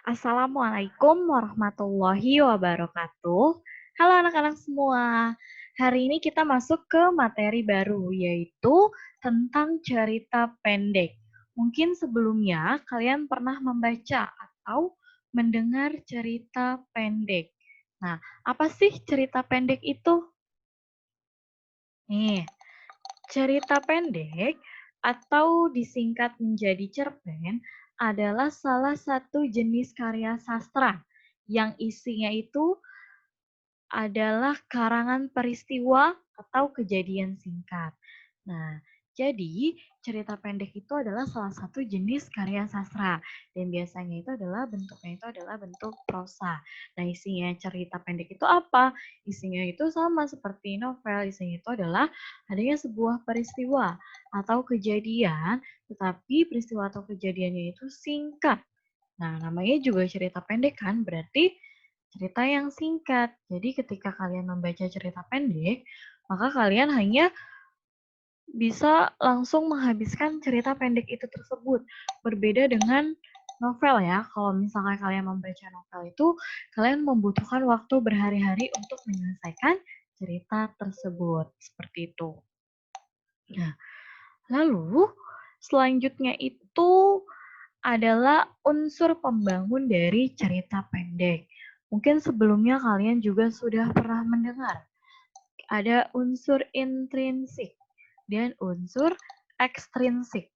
Assalamualaikum warahmatullahi wabarakatuh. Halo anak-anak semua. Hari ini kita masuk ke materi baru, yaitu tentang cerita pendek. Mungkin sebelumnya kalian pernah membaca atau mendengar cerita pendek. Nah, apa sih cerita pendek itu? Nih, cerita pendek atau disingkat menjadi cerpen adalah salah satu jenis karya sastra yang isinya itu adalah karangan peristiwa atau kejadian singkat. Nah, jadi cerita pendek itu adalah salah satu jenis karya sastra dan biasanya itu adalah bentuknya itu adalah bentuk prosa. Nah, isinya cerita pendek itu apa? Isinya itu sama seperti novel, isinya itu adalah adanya sebuah peristiwa atau kejadian, tetapi peristiwa atau kejadiannya itu singkat. Nah, namanya juga cerita pendek kan, berarti cerita yang singkat. Jadi ketika kalian membaca cerita pendek, maka kalian hanya bisa langsung menghabiskan cerita pendek itu tersebut. Berbeda dengan novel ya, kalau misalkan kalian membaca novel itu, kalian membutuhkan waktu berhari-hari untuk menyelesaikan cerita tersebut. Seperti itu. Nah, lalu selanjutnya itu adalah unsur pembangun dari cerita pendek. Mungkin sebelumnya kalian juga sudah pernah mendengar. Ada unsur intrinsik dan unsur ekstrinsik.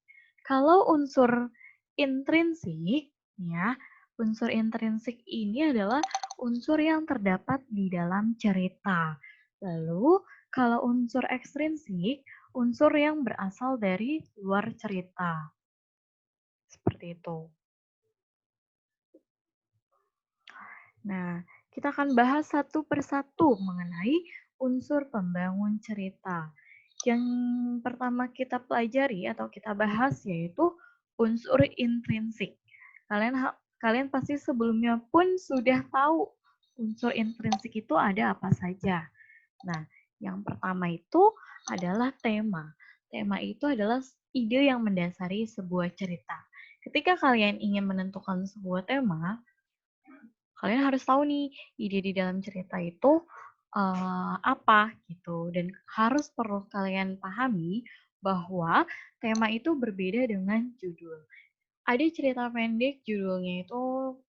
Kalau unsur intrinsik, ya, unsur intrinsik ini adalah unsur yang terdapat di dalam cerita. Lalu, kalau unsur ekstrinsik, unsur yang berasal dari luar cerita. Seperti itu. Nah, kita akan bahas satu persatu mengenai unsur pembangun cerita. Yang pertama kita pelajari atau kita bahas yaitu unsur intrinsik. Kalian pasti sebelumnya pun sudah tahu unsur intrinsik itu ada apa saja. Nah, yang pertama itu adalah tema. Tema itu adalah ide yang mendasari sebuah cerita. Ketika kalian ingin menentukan sebuah tema, kalian harus tahu nih ide di dalam cerita itu apa gitu, dan perlu kalian pahami bahwa tema itu berbeda dengan judul. Ada cerita pendek judulnya itu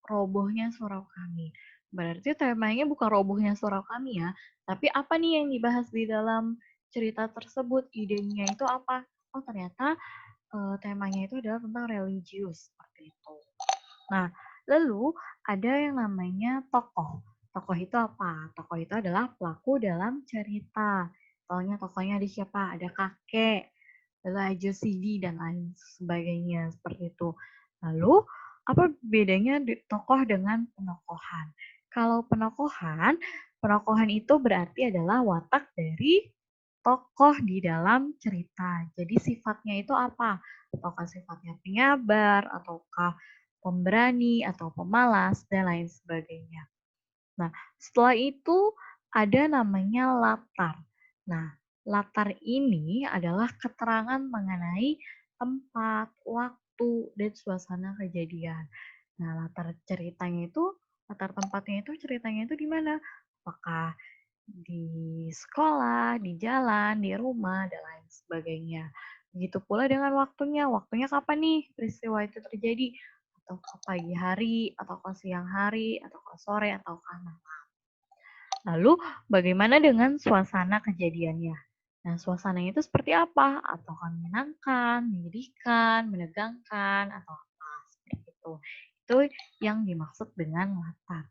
Robohnya Surau Kami. Berarti temanya bukan robohnya surau kami ya, tapi apa nih yang dibahas di dalam cerita tersebut, idenya itu apa? Oh ternyata temanya itu adalah tentang religius seperti itu. Nah, lalu ada yang namanya tokoh. Tokoh itu apa? Tokoh itu adalah pelaku dalam cerita. Soalnya tokohnya ada siapa? Ada kakek, lalu ada CD dan lain sebagainya seperti itu. Lalu apa bedanya tokoh dengan penokohan? Kalau penokohan, penokohan itu berarti adalah watak dari tokoh di dalam cerita. Jadi sifatnya itu apa? Apakah sifatnya penyabar, ataukah pemberani, atau pemalas, dan lain sebagainya. Nah, setelah itu ada namanya latar. Nah, latar ini adalah keterangan mengenai tempat, waktu, dan suasana kejadian. Nah, latar tempatnya itu ceritanya itu di mana? Apakah di sekolah, di jalan, di rumah, dan lain sebagainya. Begitu pula dengan waktunya. Waktunya kapan nih peristiwa itu terjadi? Ataukah pagi hari, ataukah siang hari, ataukah sore, ataukah malam. Lalu bagaimana dengan suasana kejadiannya? Nah, suasananya itu seperti apa? Ataukah menyenangkan, menyedihkan, menegangkan, atau apa? Seperti itu. Itu yang dimaksud dengan latar.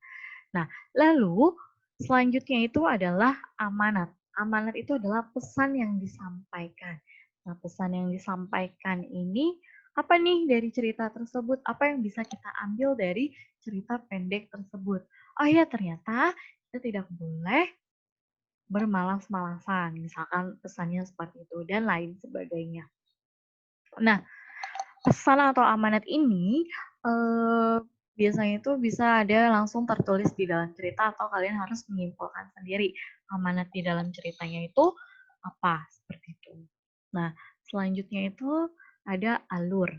Nah, lalu selanjutnya itu adalah amanat. Amanat itu adalah pesan yang disampaikan. Nah, pesan yang disampaikan ini apa nih dari cerita tersebut? Apa yang bisa kita ambil dari cerita pendek tersebut? Oh ya, ternyata kita tidak boleh bermalas-malasan. Misalkan pesannya seperti itu dan lain sebagainya. Nah, pesan atau amanat ini biasanya itu bisa ada langsung tertulis di dalam cerita atau kalian harus menyimpulkan sendiri amanat di dalam ceritanya itu apa, seperti itu. Nah, selanjutnya itu ada alur.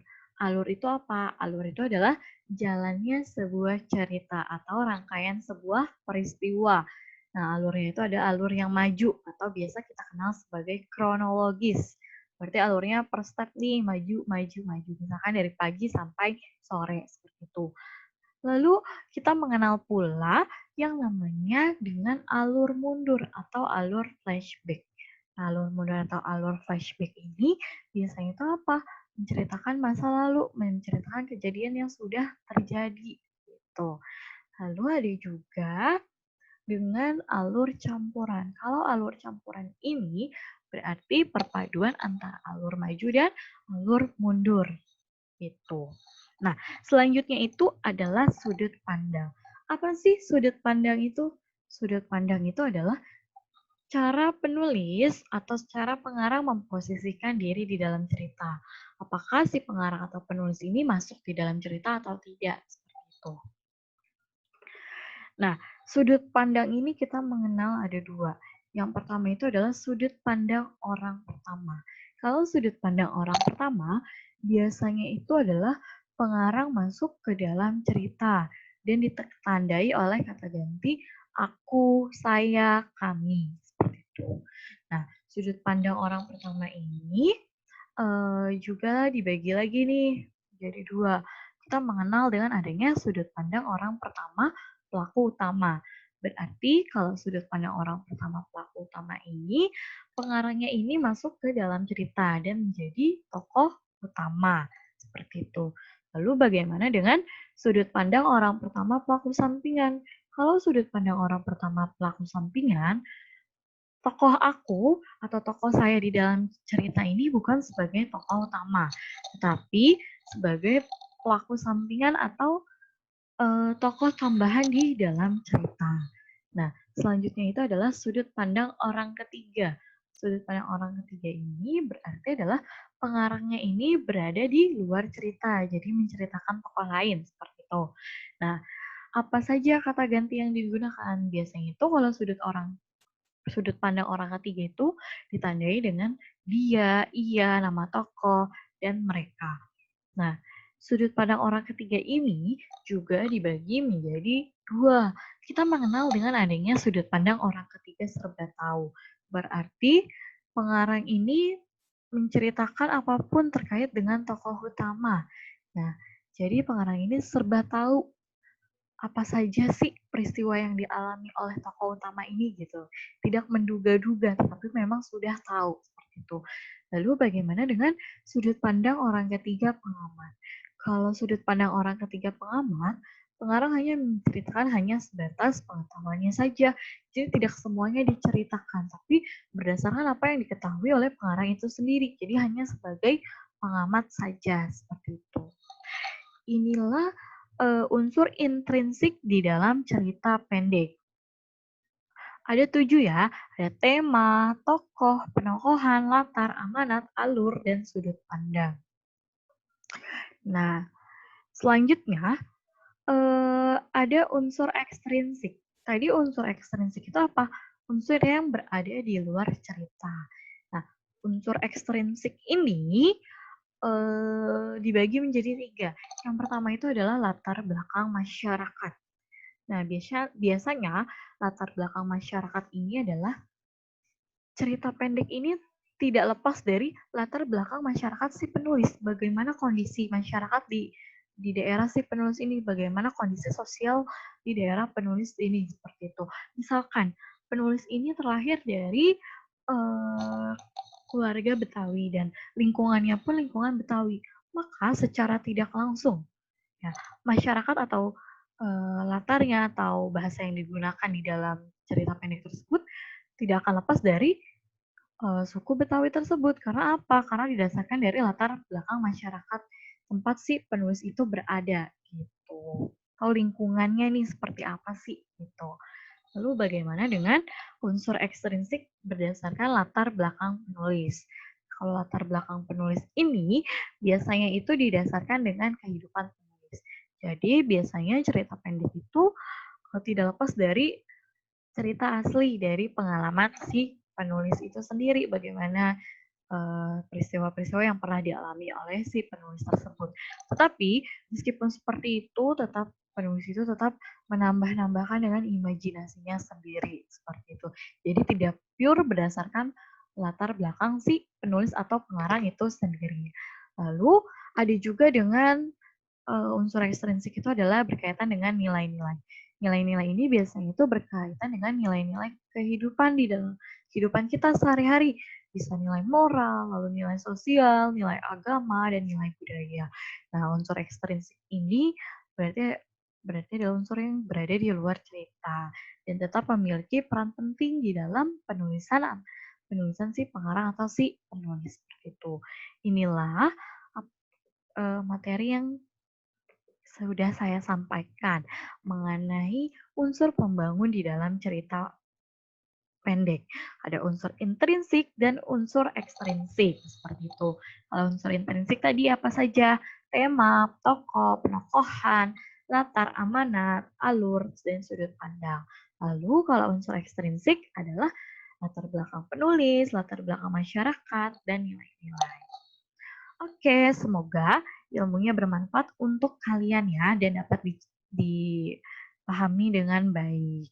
Alur itu apa? Alur itu adalah jalannya sebuah cerita atau rangkaian sebuah peristiwa. Nah, alurnya itu ada alur yang maju atau biasa kita kenal sebagai kronologis. Berarti alurnya per step nih, maju, maju, maju. Misalkan dari pagi sampai sore, seperti itu. Lalu kita mengenal pula yang namanya dengan alur mundur atau alur flashback. Nah, alur mundur atau alur flashback ini biasanya itu apa? Menceritakan masa lalu, menceritakan kejadian yang sudah terjadi. Gitu. Lalu ada juga dengan alur campuran. Kalau alur campuran ini berarti perpaduan antara alur maju dan alur mundur. Gitu. Nah, selanjutnya itu adalah sudut pandang. Apa sih sudut pandang itu? Sudut pandang itu adalah cara penulis atau secara pengarang memposisikan diri di dalam cerita. Apakah si pengarang atau penulis ini masuk di dalam cerita atau tidak? Seperti itu. Nah, sudut pandang ini kita mengenal ada dua. Yang pertama itu adalah sudut pandang orang pertama. Kalau sudut pandang orang pertama, biasanya itu adalah pengarang masuk ke dalam cerita dan ditandai oleh kata ganti aku, saya, kami. Seperti itu. Nah, sudut pandang orang pertama ini juga dibagi lagi nih jadi dua. Kita mengenal dengan adanya sudut pandang orang pertama pelaku utama. Berarti kalau sudut pandang orang pertama pelaku utama ini, pengarangnya ini masuk ke dalam cerita dan menjadi tokoh utama. Seperti itu. Lalu bagaimana dengan sudut pandang orang pertama pelaku sampingan? Kalau sudut pandang orang pertama pelaku sampingan, tokoh aku atau tokoh saya di dalam cerita ini bukan sebagai tokoh utama, tetapi sebagai pelaku sampingan atau tokoh tambahan di dalam cerita. Nah, selanjutnya itu adalah sudut pandang orang ketiga. Sudut pandang orang ketiga ini berarti adalah pengarangnya ini berada di luar cerita, jadi menceritakan tokoh lain seperti itu. Nah, apa saja kata ganti yang digunakan? Biasanya itu kalau sudut pandang orang ketiga itu ditandai dengan dia, ia, nama tokoh, dan mereka. Nah, sudut pandang orang ketiga ini juga dibagi menjadi dua. Kita mengenal dengan adanya sudut pandang orang ketiga serba tahu. Berarti pengarang ini menceritakan apapun terkait dengan tokoh utama. Nah, jadi pengarang ini serba tahu apa saja sih peristiwa yang dialami oleh tokoh utama ini gitu. Tidak menduga-duga, tetapi memang sudah tahu seperti itu. Lalu bagaimana dengan sudut pandang orang ketiga pengamat? Kalau sudut pandang orang ketiga pengamat, pengarang hanya menceritakan hanya sebatas pengetahuannya saja. Jadi tidak semuanya diceritakan, tapi berdasarkan apa yang diketahui oleh pengarang itu sendiri. Jadi hanya sebagai pengamat saja seperti itu. Inilah unsur intrinsik di dalam cerita pendek. Ada 7 ya, ada tema, tokoh, penokohan, latar, amanat, alur, dan sudut pandang. Nah, selanjutnya ada unsur ekstrinsik. Tadi unsur ekstrinsik itu apa? Unsur yang berada di luar cerita. Nah, unsur ekstrinsik ini dibagi menjadi 3. Yang pertama itu adalah latar belakang masyarakat. Nah, biasanya latar belakang masyarakat ini adalah cerita pendek ini tidak lepas dari latar belakang masyarakat si penulis. Bagaimana kondisi masyarakat di daerah si penulis ini, bagaimana kondisi sosial di daerah penulis ini, seperti itu. Misalkan penulis ini terlahir dari keluarga Betawi dan lingkungannya pun lingkungan Betawi, maka secara tidak langsung ya masyarakat atau latarnya atau bahasa yang digunakan di dalam cerita pendek tersebut tidak akan lepas dari suku Betawi tersebut. Karena apa? Karena didasarkan dari latar belakang masyarakat tempat si penulis itu berada gitu. Atau lingkungannya nih seperti apa sih gitu. Lalu bagaimana dengan unsur ekstrinsik berdasarkan latar belakang penulis? Kalau latar belakang penulis ini biasanya itu didasarkan dengan kehidupan penulis. Jadi biasanya cerita pendek itu tidak lepas dari cerita asli dari pengalaman si penulis itu sendiri. Bagaimana peristiwa-peristiwa yang pernah dialami oleh si penulis tersebut. Tetapi meskipun seperti itu, penulis itu tetap menambah-nambahkan dengan imajinasinya sendiri seperti itu. Jadi tidak pure berdasarkan latar belakang si penulis atau pengarang itu sendiri. Lalu ada juga dengan unsur ekstrinsik itu adalah berkaitan dengan nilai-nilai. Nilai-nilai ini biasanya itu berkaitan dengan nilai-nilai kehidupan di dalam kehidupan kita sehari-hari. Bisa nilai moral, lalu nilai sosial, nilai agama, dan nilai budaya. Nah, unsur ekstrinsik ini berarti berarti adalah unsur yang berada di luar cerita dan tetap memiliki peran penting di dalam penulisan penulisan si pengarang atau si penulis seperti itu. Inilah materi yang sudah saya sampaikan mengenai unsur pembangun di dalam cerita pendek. Ada unsur intrinsik dan unsur ekstrinsik seperti itu. Kalau unsur intrinsik tadi apa saja? Tema, tokoh, penokohan, latar amanat, alur, dan sudut pandang. Lalu kalau unsur ekstrinsik adalah latar belakang penulis, latar belakang masyarakat, dan nilai-nilai. Oke, semoga ilmunya bermanfaat untuk kalian ya dan dapat dipahami dengan baik.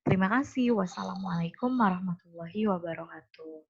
Terima kasih. Wassalamualaikum warahmatullahi wabarakatuh.